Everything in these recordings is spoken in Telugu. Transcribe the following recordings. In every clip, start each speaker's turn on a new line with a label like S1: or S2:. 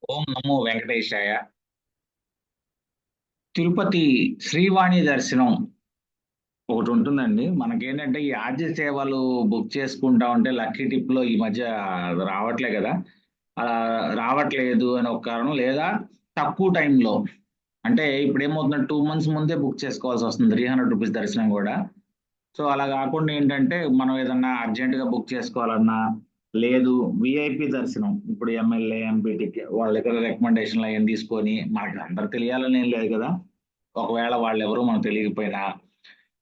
S1: ఓం నమో వెంకటేశాయ. తిరుపతి శ్రీవాణి దర్శనం ఒకటి ఉంటుందండి. మనకేంటంటే ఈ ఆద్య సేవలు బుక్ చేసుకుంటా ఉంటే లక్కీ టిప్‌లో ఈ మధ్య రావట్లే గదా! అలా రావట్లేదు అని ఒక కారణం. లేదా తక్కువ టైంలో అంటే ఇప్పుడేమవుతుందంటే 2 మంత్స్ ముందే బుక్ చేసుకోవాల్సొస్తుంది. రూ. 300 దర్శనం గూడా. సో, అలా గాకుండా ఏంటంటే మనం ఏదన్నా అర్జెంట్‌గా బుక్ చేసుకోవాలన్నా, లేదు వీఐపీ దర్శనం ఇప్పుడు ఎమ్మెల్యే, ఎంపీ వాళ్ళ దగ్గర రికమెండేషన్‌లు అయన్నీ తీసుకొని మనకి అందరూ తెలియాలని ఏం లేదు గదా! ఒకవేళ వాళ్ళెవరో మనకు తెలియకపోయినా,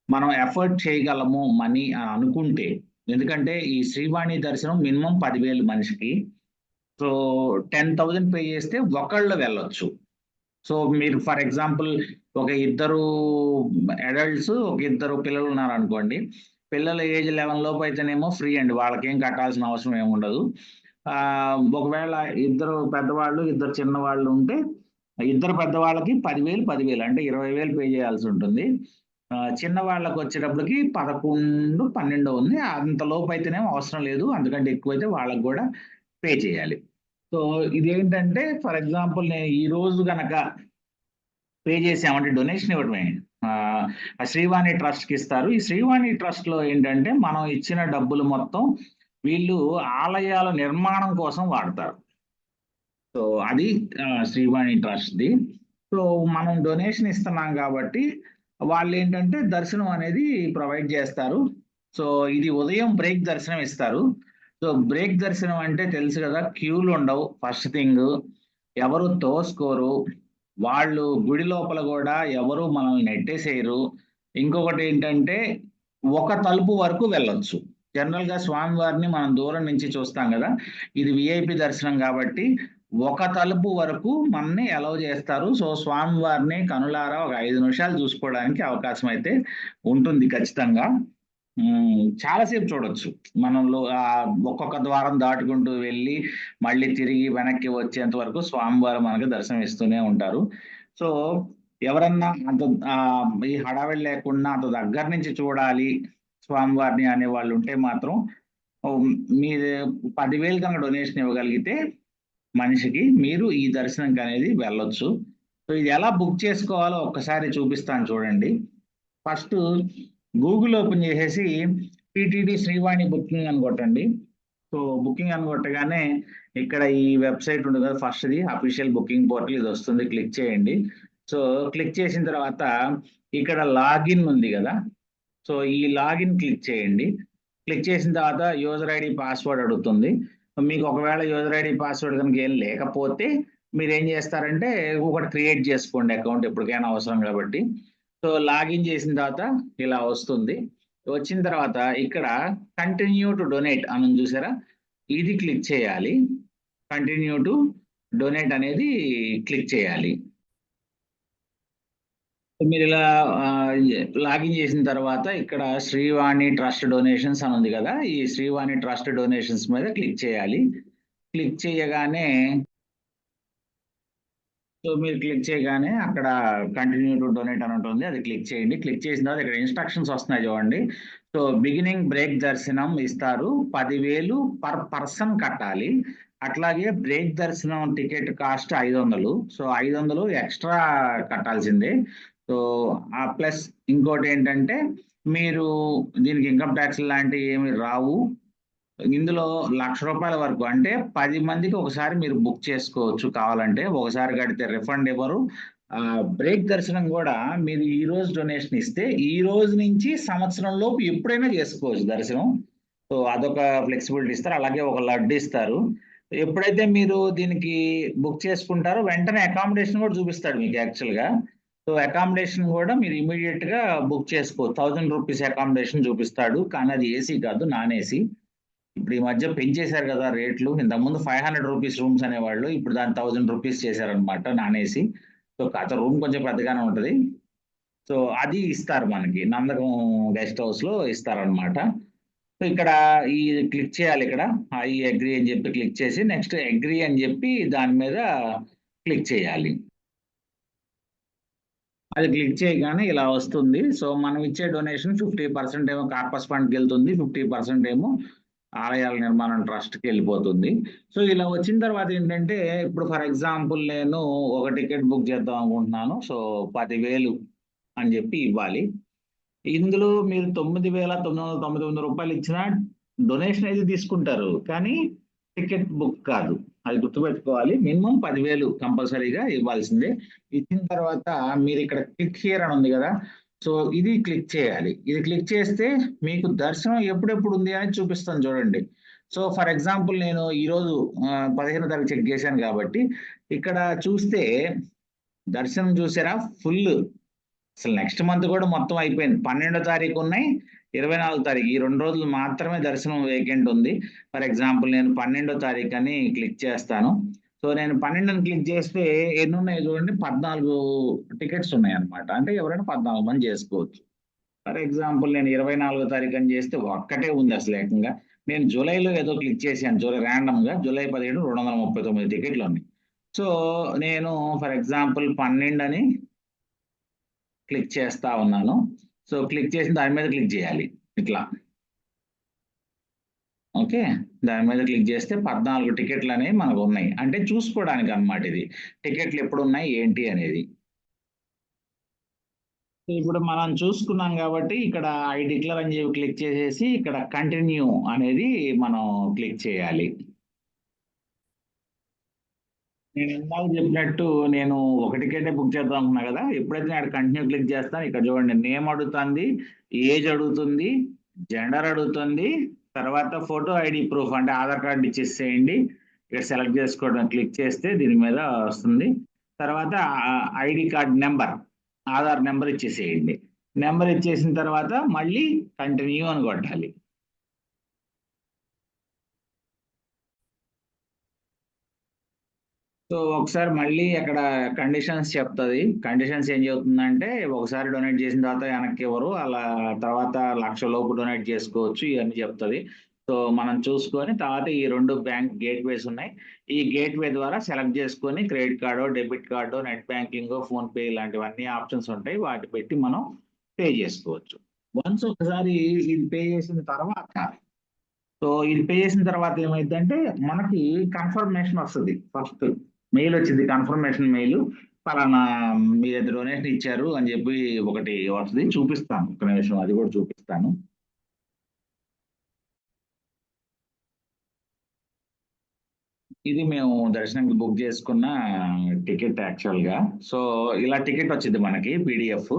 S1: మనం ఎఫర్ట్ చేయగలము మనీ అని అనుకుంటే, ఎందుకంటే ఈ శ్రీవాణి దర్శనం మినిమమ్ 10,000 మనిషికి. సో, 10,000 పే చేస్తే ఒకళ్ళు వెళ్ళొచ్చు. సో, మీరు ఫర్ ఎగ్జాంపుల్ ఒక ఇద్దరు అడల్ట్స్, ఒక ఇద్దరు పిల్లలున్నారనుకోండి. పిల్లల ఏజ్ 11 లోపు అయితేనేమో ఫ్రీ అండి. వాళ్ళకేం కట్టాల్సిన అవసరం ఏముండదు. ఒకవేళ ఇద్దరు పెద్దవాళ్ళు, ఇద్దరు చిన్నవాళ్ళు ఉంటే, ఇద్దరు పెద్దవాళ్ళకి 10,000, 10,000 అంటే 20,000 పే చేయాల్సుంటుంది. చిన్నవాళ్ళకొచ్చేటప్పటికి 11, 12 ఉంది. అంత లోపయితేనేమో అవసరం లేదు. అంతకంటే ఎక్కువైతే వాళ్ళకి గూడా పే చేయాలి. సో, ఇదేంటంటే ఫర్ ఎగ్జాంపుల్ నేను ఈరోజు గనక పే చేసామంటే డొనేషన్ ఇవ్వడమే. ఆ శ్రీవాణి ట్రస్ట్‌కిస్తారు. ఈ శ్రీవాణి ట్రస్ట్‌లో ఏంటంటే, మనం ఇచ్చిన డబ్బులు మొత్తం వీళ్ళు ఆలయాల నిర్మాణం కోసం వాడతారు. సో, అది శ్రీవాణి ట్రస్ట్‌ది. సో, మనం డొనేషన్ ఇస్తున్నాం గాబట్టి, వాళ్ళేంటంటే దర్శనం అనేది ప్రొవైడ్ జేస్తారు. సో, ఇది ఉదయం బ్రేక్ దర్శనం ఇస్తారు. సో, బ్రేక్ దర్శనం అంటే తెలుసు గదా! క్యూలుండవు ఫస్ట్ థింగు. ఎవరు తోసుకోరు. వాళ్ళు గుడి లోపల గూడా ఎవరు మనల్ని నెట్టేసేయరు. ఇంకొకటేంటంటే, ఒక తలుపు వరకు వెళ్ళొచ్చు. జనరల్‌గా స్వామివారిని మనం దూరం నుంచి చూస్తాం గదా! ఇది వీఐపీ దర్శనం గాబట్టి, ఒక తలుపు వరకు మనని అలౌ జేస్తారు. సో, స్వామివారిని కనులారా ఒక 5 నిమిషాలు చూసుకోవడానికి అవకాశం అయితే ఉంటుంది ఖచ్చితంగా. చాలా సేపు చూడొచ్చు. ఒక్కొక్క ద్వారం దాటుకుంటూ వెళ్ళి, మళ్ళీ తిరిగి వెనక్కి వచ్చేంత వరకు స్వామివారు మనకు దర్శనం ఇస్తూనే ఉంటారు. సో, ఎవరన్నా ఈ హడావిడి లేకుండా అంత దగ్గర నుంచి చూడాలి స్వామివారిని అనేవాళ్ళుంటే మాత్రం హ్మ్, మీరు 10,000 కనుక డొనేషన్ ఇవ్వగలిగితే మనిషికి మీరు ఈ దర్శనంకనేది వెళ్ళొచ్చు. సో, ఇది ఎలా బుక్ చేసుకోవాలో ఒక్కసారి చూపిస్తాను చూడండి. ఫస్టు గూగుల్ ఓపెన్ చేసేసి టీటీడీ శ్రీవాణి బుకింగ్ అని కొట్టండి. సో, బుకింగ్ అని కొట్టగానే ఇక్కడ ఈ వెబ్‌సైట్ ఉంది కదా! ఫస్ట్‌ది అఫీషియల్ బుకింగ్ పోర్టల్ ఇదొస్తుంది. క్లిక్ చేయండి. సో, క్లిక్ చేసిన తర్వాత ఇక్కడ లాగిన్ ఉంది గదా! సో, ఈ లాగిన్ క్లిక్ చేయండి. క్లిక్ చేసిన తర్వాత యూజర్ ఐడీ, పాస్వర్డ్ అడుగుతుంది. మీకు ఒకవేళ యూజర్ ఐడీ, పాస్వర్డ్ గనుక ఏం లేకపోతే మీరేం చేస్తారంటే ఒకటి క్రియేట్ చేసుకోండి అకౌంట్ ఎప్పటికైనా అవసరం కాబట్టి. సో, లాగిన్ చేసిన తర్వాత ఇలా వస్తుంది. వచ్చిన తర్వాత ఇక్కడ కంటిన్యూ టు డొనేట్ అని ఉంది చూసారా? ఇది క్లిక్ చేయాలి. కంటిన్యూ టు డొనేట్ అనేది క్లిక్ చేయాలి. మీరిలా లాగిన్ చేసిన తర్వాత ఇక్కడ శ్రీవాణి ట్రస్ట్ డొనేషన్స్ అని ఉంది గదా! ఈ శ్రీవాణి ట్రస్ట్ డొనేషన్స్ మీద క్లిక్ చేయాలి. క్లిక్ చేయగానే సో, మీరు క్లిక్ చేయగానే అక్కడ కంటిన్యూ టు డొనేట్ అని ఉంటుంది. అది క్లిక్ చేయండి. క్లిక్ చేసిన తర్వాత ఇక్కడ ఇన్‌స్ట్రక్షన్స్ వస్తున్నాయి చూడండి. సో, బిగినింగ్ బ్రేక్ దర్శనం ఇస్తారు. 10,000 పర్ పర్సన్ కట్టాలి. అట్లాగే బ్రేక్ దర్శనం టికెట్ కాస్ట్ 500. సో, 500 ఎక్స్‌ట్రా కట్టాల్సిందే. సో, ప్లస్ ఇంకోటేంటంటే మీరు దీనికి ఇన్‌కమ్ టాక్స్ లాంటివి ఏమి రావు. ఇందులో రూ. 1,00,000 వరకు అంటే 10 మందికి ఒకసారి మీరు బుక్ చేసుకోవచ్చు కావాలంటే. ఒకసారి కడితే రిఫండ్ ఇవ్వరు. బ్రేక్ దర్శనం గూడా మీరు ఈరోజు డొనేషన్ ఇస్తే, ఈ రోజు నుంచి సంవత్సరం లోపు ఎప్పుడైనా చేసుకోవచ్చు దర్శనం. సో, అదొక ఫ్లెక్సిబిలిటీ ఇస్తారు. అలాగే ఒక లడ్డు ఇస్తారు. ఎప్పుడైతే మీరు దీనికి బుక్ చేసుకుంటారో వెంటనే అకామిడేషన్ గూడా చూపిస్తాడు మీకు యాక్చువల్‌గా. సో, అకామిడేషన్ గూడా మీరు ఇమ్మీడియేట్‌గా బుక్ చేసుకోవచ్చు. రూ. 1,000 అకామిడేషన్ చూపిస్తాడు. కానీ అది ఏసీ కాదు. Non AC. ఇప్పుడు ఈ మధ్య పెంచేశారు గదా! రేట్లు. ఇంతకుముందు రూ. 500 రూమ్స్ అనేవాళ్ళు. ఇప్పుడు దాన్ని రూ. 1,000 చేశారనమాట నాన్ ఏసీ. సో, కాతే రూమ్ కొంచెం పెద్దగానే ఉంటది. సో, అది ఇస్తారు మనకి. నందకం గెస్ట్ హౌస్‌లో ఇస్తారనమాట. సో, ఇక్కడ ఈ క్లిక్ చేయాలిక్కడ. ఐ అగ్రీ అని జెప్పి క్లిక్ చేసి నెక్స్ట్ అగ్రీ అని జెప్పి దాని మీద క్లిక్ చేయాలి. అది క్లిక్ చేయగానే ఇలా వస్తుంది. సో, మనం ఇచ్చే డొనేషన్ 50% ఏమో కార్పస్ ఫండ్‌కెళ్తుంది. 50% ఏమో ఆలయాల నిర్మాణం ట్రస్ట్‌కి వెళ్ళిపోతుంది. సో, ఇలా వచ్చిన తర్వాత ఏంటంటే, ఇప్పుడు ఫర్ ఎగ్జాంపుల్ నేను ఒక టికెట్ బుక్ చేద్దాం అనుకుంటున్నాను. సో, 10,000 అని చెప్పి ఇవ్వాలి. ఇందులో మీరు రూ. 9,999 ఇచ్చినా డొనేషన్ అయితే తీసుకుంటారు. కానీ టికెట్ బుక్ కాదు. అది గుర్తుపెట్టుకోవాలి. మినిమమ్ 10,000 కంపల్సరీగా ఇవ్వాల్సిందే. ఇచ్చిన తర్వాత మీరిక్కడ క్లిక్ హియర్ అని ఉంది గదా! సో, ఇది క్లిక్ చేయాలి. ఇది క్లిక్ చేస్తే మీకు దర్శనం ఎప్పుడెప్పుడు ఉంది అని చూపిస్తాను చూడండి. సో, ఫర్ ఎగ్జాంపుల్ నేను ఈరోజు 15వ తారీఖు చెక్ చేశాను కాబట్టి ఇక్కడ చూస్తే దర్శనం చూసారా ఫుల్లు. అసలు నెక్స్ట్ మంత్ కూడా మొత్తం అయిపోయింది. 12 తారీఖు ఉన్నాయి. 24 తారీఖు ఈ 2 రోజులు మాత్రమే దర్శనం వేకెంట్ ఉంది. ఫర్ ఎగ్జాంపుల్ నేను 12 తారీఖు అని క్లిక్ చేస్తాను. సో, నేను 12 అని క్లిక్ చేస్తే ఎన్నున్నాయో చూడండి 14 టికెట్స్ ఉన్నాయన్నమాట. అంటే ఎవరైనా 14 మంది చేసుకోవచ్చు. ఫర్ ఎగ్జాంపుల్ నేను 24 తారీఖు అని చేస్తే ఒక్కటే ఉంది అసలు ఏకంగా. నేను జూలైలో ఏదో క్లిక్ చేశాను ర్యాండమ్‌గా జూలై 17 239 టికెట్లు ఉన్నాయి. సో, నేను ఫర్ ఎగ్జాంపుల్ 12 అని క్లిక్ చేస్తా ఉన్నాను. సో, క్లిక్ చేసిన దాని మీద క్లిక్ చేయాలి. ఇట్లా. ఓకే. దాని మీద క్లిక్ చేస్తే 14 టికెట్లనేవి మనకున్నాయి. అంటే చూసుకోవడానికనమాట ఇది. టికెట్లు ఎప్పుడున్నాయి ఏంటి అనేది. ఇప్పుడు మనం చూసుకున్నాం కాబట్టి ఇక్కడ ఐ డిక్లేర్ అని చెప్పి క్లిక్ చేసేసి ఇక్కడ కంటిన్యూ అనేది మనం క్లిక్ చేయాలి. నేను ఇందాక చెప్పినట్టు నేను ఒక టికెటే బుక్ చేద్దాం అనుకున్నా కదా! ఎప్పుడైతే నేను కంటిన్యూ క్లిక్ చేస్తానో ఇక్కడ చూడండి నేమ్ అడుగుతుంది, ఏజ్ అడుగుతుంది, జెండర్ అడుగుతుంది, తర్వాత ఫోటో ఐడీ ప్రూఫ్ అంటే ఆధార్ కార్డ్ ఇచ్చేసేయండి. ఇక్కడ సెలెక్ట్ చేసుకోవడం క్లిక్ చేస్తే దీని మీద వస్తుంది. తర్వాత ID card number, Aadhaar number ఇచ్చేసేయండి. నంబర్ ఇచ్చేసిన తర్వాత మళ్ళీ కంటిన్యూ అని కొట్టాలి. సో, ఒకసారి మళ్ళీ అక్కడ కండిషన్స్ చెప్తది. కండిషన్స్ ఏం చెబుతుందంటే, ఒకసారి డొనేట్ చేసిన తర్వాత వెనక్కివ్వరు. అలా తర్వాత 1,00,000 లోపు డొనేట్ చేసుకోవచ్చు ఇయన్నీ చెప్తది. సో, మనం చూసుకొని తర్వాత ఈ 2 బ్యాంక్ గేట్‌వేస్ ఉన్నాయి. ఈ గేట్‌వే ద్వారా సెలెక్ట్ చేసుకొని క్రెడిట్ కార్డో, డెబిట్ కార్డో, నెట్ బ్యాంకింగో, ఫోన్‌పే ఇలాంటివన్నీ ఆప్షన్స్ ఉంటాయి. వాటి పెట్టి మనం పే చేసుకోవచ్చు. వన్స్ ఒకసారి ఇది పే చేసిన తర్వాత సో, ఇది పే చేసిన తర్వాత ఏమైద్దంటే, మనకి కన్ఫర్మేషన్ వస్తది ఫస్ట్. మెయిల్ వచ్చిద్ది కన్ఫర్మేషన్ మెయిలు. పలానా మీరైతే డొనేషన్ ఇచ్చారు అని చెప్పి ఒకటి వస్తది. చూపిస్తాను. ఒక్క నిమిషం అది కూడా చూపిస్తాను. ఇది మేము దర్శనంకి బుక్ చేసుకున్న టికెట్ యాక్చువల్‌గా. సో, ఇలా టికెట్ వచ్చిద్ది మనకి పీడీఎఫ్.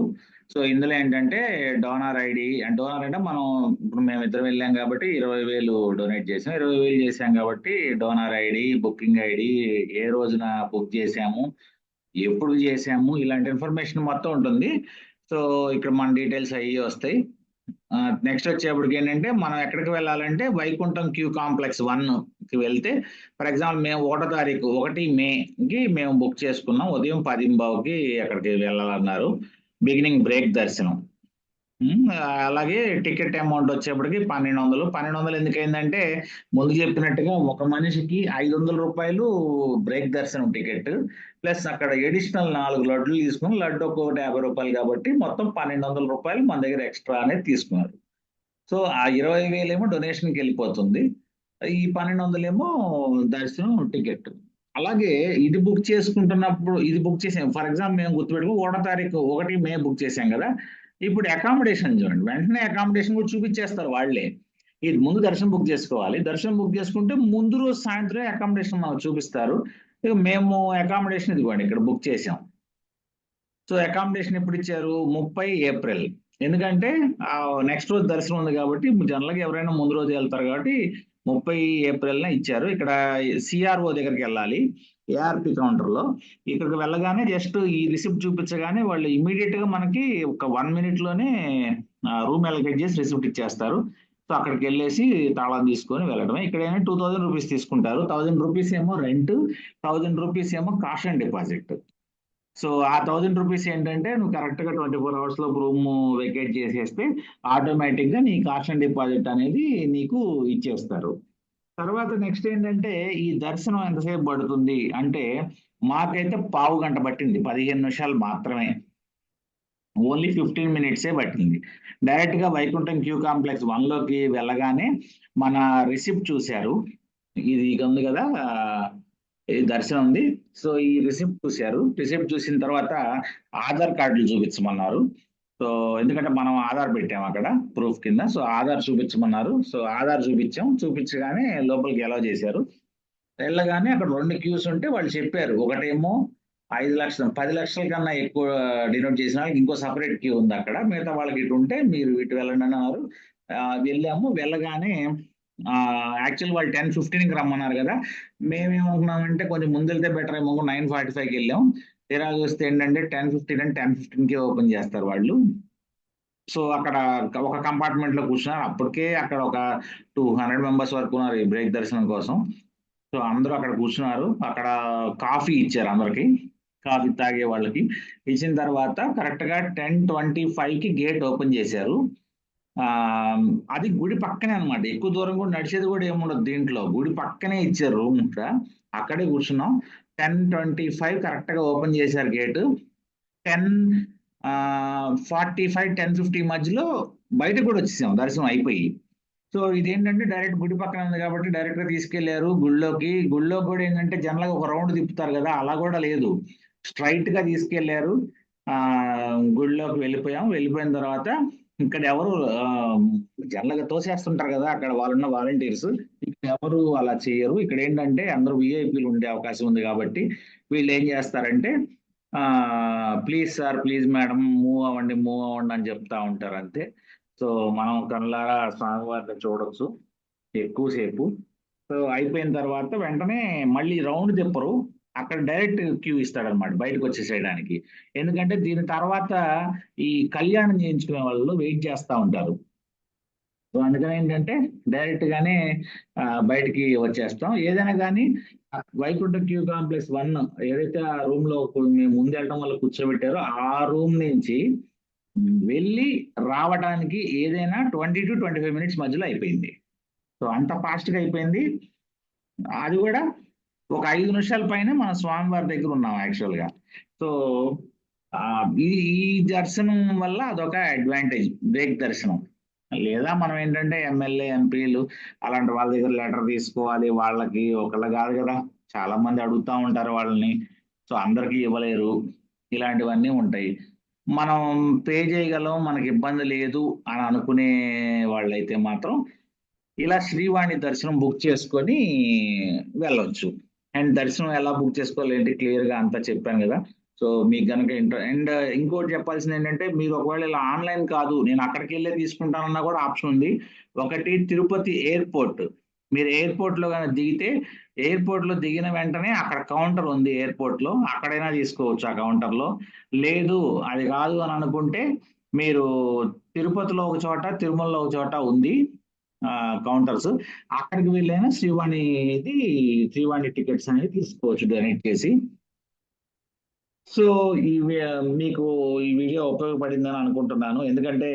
S1: సో, ఇందులో ఏంటంటే డోనార్ ఐడీ డోనార్ అంటే మనం ఇప్పుడు మేమిద్దరం వెళ్ళాం కాబట్టి 20,000 డొనేట్ చేసాం. 20,000 చేసాం కాబట్టి డోనార్ ఐడీ, బుకింగ్ ఐడీ, ఏ రోజున బుక్ చేసాము, ఎప్పుడు చేసాము ఇలాంటి ఇన్ఫర్మేషన్ మొత్తం ఉంటుంది. సో, ఇక్కడ మన డీటెయిల్స్ అయ్యి వస్తాయి. నెక్స్ట్ వచ్చేప్పటికేంటంటే మనం ఎక్కడికి వెళ్ళాలంటే వైకుంఠం క్యూ కాంప్లెక్స్ 1కి వెళ్తే ఫర్ ఎగ్జాంపుల్ మేము 1 తారీఖు 1 మేకి మేము బుక్ చేసుకున్నాం. ఉదయం 10:15కి అక్కడికి వెళ్ళాలన్నారు. బిగినింగ్ బ్రేక్ దర్శనం. అలాగే టికెట్ అమౌంట్ వచ్చేప్పటికి 1200. 1200 ఎందుకయిందంటే ముందు చెప్పినట్టుగా ఒక మనిషికి రూ. 500 బ్రేక్ దర్శనం టికెట్. ప్లస్ అక్కడ అడిషనల్ 4 లడ్డులు తీసుకొని లడ్డు ఒక్కొక్కటి రూ. 50 కాబట్టి మొత్తం రూ. 1,200 మన దగ్గర ఎక్స్‌ట్రా అనేది తీసుకున్నారు. సో, ఆ 20,000 ఏమో డొనేషన్‌కి వెళ్ళిపోతుంది. ఈ 1,200 ఏమో దర్శనం టికెట్. అలాగే ఇది బుక్ చేసుకుంటున్నప్పుడు ఇది బుక్ చేసాం. ఫర్ ఎగ్జాంపుల్ మేము గుర్తుపెట్టుకో 1 తారీఖు 1 మే బుక్ చేసాం గదా! ఇప్పుడు అకామిడేషన్ చూడండి. వెంటనే అకామిడేషన్ కూడా చూపిచ్చేస్తారు వాళ్ళే. ఇది ముందు దర్శనం బుక్ చేసుకోవాలి. దర్శనం బుక్ చేసుకుంటే ముందు రోజు సాయంత్రమే అకామిడేషన్ మనకు చూపిస్తారు. ఇక మేము అకామిడేషన్ ఇదిగోండి ఇక్కడ బుక్ చేసాం. సో, అకామిడేషన్ ఎప్పుడిచ్చారు? 30 ఏప్రిల్. ఎందుకంటే నెక్స్ట్ రోజు దర్శనం ఉంది కాబట్టి జనరల్‌గా ఎవరైనా ముందు రోజు ఎళ్తారు కాబట్టి 30 ఏప్రిల్‌న ఇచ్చారు. ఇక్కడ సీఆర్‌ఓ దగ్గరికెళ్ళాలి. ఏఆర్‌పీ కౌంటర్‌లో. ఇక్కడికి వెళ్ళగానే జస్ట్ ఈ రిసిప్ట్ చూపించగానే వాళ్ళు ఇమ్మీడియేట్‌గా మనకి ఒక 1 మినిట్‌లోనే రూమ్ అలొకేట్ చేసి రిసిప్ట్ ఇచ్చేస్తారు. సో, అక్కడికెళ్ళేసి తాళం తీసుకొని వెళ్ళడమే. ఇక్కడేమో రూ. 2,000 తీసుకుంటారు. రూ. 1,000 ఏమో రెంట్, రూ. 1,000 ఏమో కాష్ అండ్ డిపాజిట్. సో, ఆ రూ. 1,000 ఏంటంటే నువ్వు కరెక్ట్‌గా 24 అవర్స్‌లోపు రూము వెకేట్ చేసేస్తే ఆటోమేటిక్‌గా నీ కాష్ అండ్ డిపాజిట్ అనేది నీకు ఇచ్చేస్తారు. తర్వాత నెక్స్ట్ ఏంటంటే ఈ దర్శనం ఎంతసేపు పడుతుంది అంటే మాకైతే పావుగంట పట్టింది. 15 నిమిషాలు మాత్రమే. ఓన్లీ 15 మినిట్సే పట్టింది. డైరెక్ట్‌గా వైకుంఠం క్యూ కాంప్లెక్స్ 1లోకి వెళ్ళగానే మన రిసిప్ట్ చూసారు. ఇది ఉంది గదా! ఈ దర్శనం ఉంది. సో, ఈ రిసిప్ట్ చూసారు. రిసిప్ట్ చూసిన తర్వాత ఆధార్ కార్డులు చూపించమన్నారు. సో, ఎందుకంటే మనం ఆధార్ పెట్టాం అక్కడ ప్రూఫ్ కింద. సో, ఆధార్ చూపించమన్నారు. సో, ఆధార్ చూపించాం. చూపించగానే లోపలికి అలౌ చేశారు. వెళ్ళగానే అక్కడ 2 క్యూస్ ఉంటే వాళ్ళు చెప్పారు. ఒకటేమో 5,00,000 10,00,000 కన్నా ఎక్కువ డినోట్ చేసిన వాళ్ళకి ఇంకో సెపరేట్ క్యూ ఉందక్కడ. మిగతా వాళ్ళకి ఇటుంటే మీరు ఇటు వెళ్ళండి అన్నారు. వెళ్ళాము. వెళ్ళగానే యాక్చువల్లీ వాళ్ళు 10:15కి రమ్మన్నారు గదా! మేమేమనుకున్నామంటే కొంచెం ముందెళ్తే బెటర్ ఏమో 9:45కి ఎళ్ళాం. తీరా చూస్తే ఏంటంటే 10:15 అంటే 10:15కే ఓపెన్ చేస్తారు వాళ్ళు. సో, అక్కడ ఒక కంపార్ట్మెంట్‌లో కూర్చున్నారు. అప్పటికే అక్కడ ఒక 200 మెంబర్స్ వరకు ఉన్నారు ఈ బ్రేక్ దర్శనం కోసం. సో, అందరూ అక్కడ కూర్చున్నారు. అక్కడ కాఫీ ఇచ్చారు అందరికి. కాఫీ తాగే వాళ్ళకి. ఇచ్చిన తర్వాత కరెక్ట్‌గా 10:25కి గేట్ ఓపెన్ చేశారు. అది గుడి పక్కనే అన్నమాట. ఎక్కువ దూరం కూడా నడిచేది కూడా ఏముండదు దీంట్లో. గుడి పక్కనే ఇచ్చారు రూమ్ కూడా. అక్కడే కూర్చున్నాం. 10:25 కరెక్ట్‌గా ఓపెన్ చేశారు గేటు. 10:45, 10:50 మధ్యలో బయటకి కూడా వచ్చేసాం దర్శనం అయిపోయి. సో, ఇదేంటంటే డైరెక్ట్ గుడి పక్కన ఉంది కాబట్టి డైరెక్ట్‌గా తీసుకెళ్లారు గుడిలోకి. గుడిలో కూడా ఏంటంటే జనరల్‌గా ఒక రౌండ్ తిప్పుతారు గదా! అలా కూడా లేదు. స్ట్రెయిట్‌గా తీసుకెళ్లారు. గుడిలోకి వెళ్ళిపోయాం. వెళ్ళిపోయిన తర్వాత ఇక్కడ ఎవరు జనరల్‌గా తోసేస్తుంటారు గదా! అక్కడ వాళ్ళున్న వాలంటీర్స్. ఇక్కడ ఎవరు అలా చెయ్యరు. ఇక్కడేంటంటే అందరూ వీఐపీలు ఉండే అవకాశం ఉంది కాబట్టి వీళ్ళేం చేస్తారంటే please sir, please madam move అవ్వండి, మూవ్ అవ్వండి అని చెప్తా ఉంటారు అంతే. సో, మనం కళ్ళారా స్వామివారిని చూడొచ్చు ఎక్కువ సేపు. సో, అయిపోయిన తర్వాత వెంటనే మళ్ళీ రౌండ్ తిప్పరు. అక్కడ డైరెక్ట్ క్యూ ఇస్తాడన్నమాట బయటకొచ్చేసేయడానికి. ఎందుకంటే దీని తర్వాత ఈ కళ్యాణం చేయించుకునే వాళ్ళు వెయిట్ చేస్తా ఉంటారు. సో, అందుకనేంటంటే డైరెక్ట్‌గానే బయటికి వచ్చేస్తాం. ఏదైనా గాని వైకుంఠం క్యూ కాంప్లెక్స్ 1 ఏదైతే ఆ రూమ్‌లో మేము ముందెళ్ళటం వల్ల కూర్చోబెట్టారో ఆ రూమ్ నుంచి వెళ్ళి రావడానికి ఏదైనా 20-25 మినిట్స్ మధ్యలో అయిపోయింది. సో, అంత ఫాస్ట్‌గా అయిపోయింది. అది గూడా ఒక 5 నిమిషాల పైనే మనం స్వామివారి దగ్గర ఉన్నాం యాక్చువల్‌గా. సో, ఈ ఈ దర్శనం వల్ల అదొక అడ్వాంటేజ్ బ్రేక్ దర్శనం. లేదా మనం ఏంటంటే ఎమ్మెల్యే, ఎంపీలు అలాంటి వాళ్ళ దగ్గర లెటర్ తీసుకోవాలి. వాళ్ళకి ఒకళ్ళు గాదు గదా! చాలా మంది అడుగుతా ఉంటారు వాళ్ళని. సో, అందరికీ ఇవ్వలేరు. ఇలాంటివన్నీ ఉంటాయి. మనం పే చేయగలం, మనకి ఇబ్బంది లేదు అని అనుకునే వాళ్ళైతే మాత్రం ఇలా శ్రీవాణి దర్శనం బుక్ చేసుకొని వెళ్ళొచ్చు. అండ్ దర్శనం ఎలా బుక్ చేసుకోవాలేంటి క్లియర్‌గా అంతా చెప్పాను గదా! సో, మీకు గనక అండ్ ఇంకోటి చెప్పాల్సిందేంటంటే మీరు ఒకవేళ ఇలా ఆన్‌లైన్ కాదు నేను అక్కడికెళ్ళే తీసుకుంటానన్నా కూడా ఆప్షన్ ఉంది. ఒకటి తిరుపతి ఎయిర్‌పోర్ట్. మీరు ఎయిర్‌పోర్ట్‌లో గాని దిగితే ఎయిర్‌పోర్ట్‌లో దిగిన వెంటనే అక్కడ కౌంటర్ ఉంది ఎయిర్‌పోర్ట్‌లో. అక్కడైనా తీసుకోవచ్చు ఆ కౌంటర్‌లో. లేదు అది కాదు అని అనుకుంటే మీరు తిరుపతిలో ఒక చోట, తిరుమలలో ఒక చోట ఉంది. కౌంటర్స్. అక్కడికి వెళ్ళైనా శ్రీవాణి టికెట్స్ అనేవి తీసుకోవచ్చు డొనేట్ చేసి. సో, మీకు ఈ వీడియో ఉపయోగపడిందని అనుకుంటున్నాను. ఎందుకంటే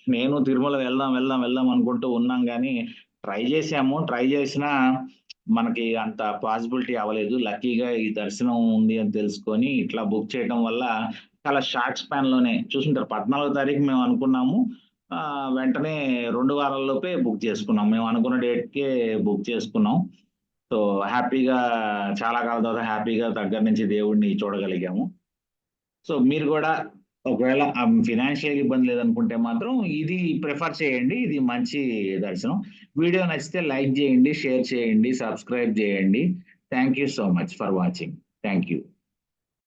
S1: నేను తిరుమల వెళ్దాం అనుకుంటూ ఉన్నాం గానీ, ట్రై చేశాము. ట్రై చేసినా మనకి అంత పాసిబిలిటీ అవ్వలేదు. లక్కీగా ఈ దర్శనం ఉంది అని తెలుసుకొని ఇట్లా బుక్ చేయడం వల్ల చాలా షార్ట్ స్పాన్‌లోనే చూసుంటారు 14వ తారీఖు మేము అనుకున్నాము. వెంటనే 2 వారాల లోపే బుక్ చేసుకున్నాం. మేము అనుకున్న డేట్‌కే బుక్ చేసుకున్నాం. సో, హ్యాపీగా చాలా కాలం తర్వాత హ్యాపీగా దగ్గర నుంచి దేవుడిని చూడగలిగాము. సో, మీరు గూడా ఒకవేళ ఫినాన్షియల్ ఇబ్బంది లేదనుకుంటే మాత్రం ఇది ప్రిఫర్ చేయండి. ఇది మంచి దర్శనం. వీడియో నచ్చితే లైక్ జేయండి, షేర్ చేయండి, సబ్స్క్రైబ్ జేయండి. Thank you so much for watching. Thank you.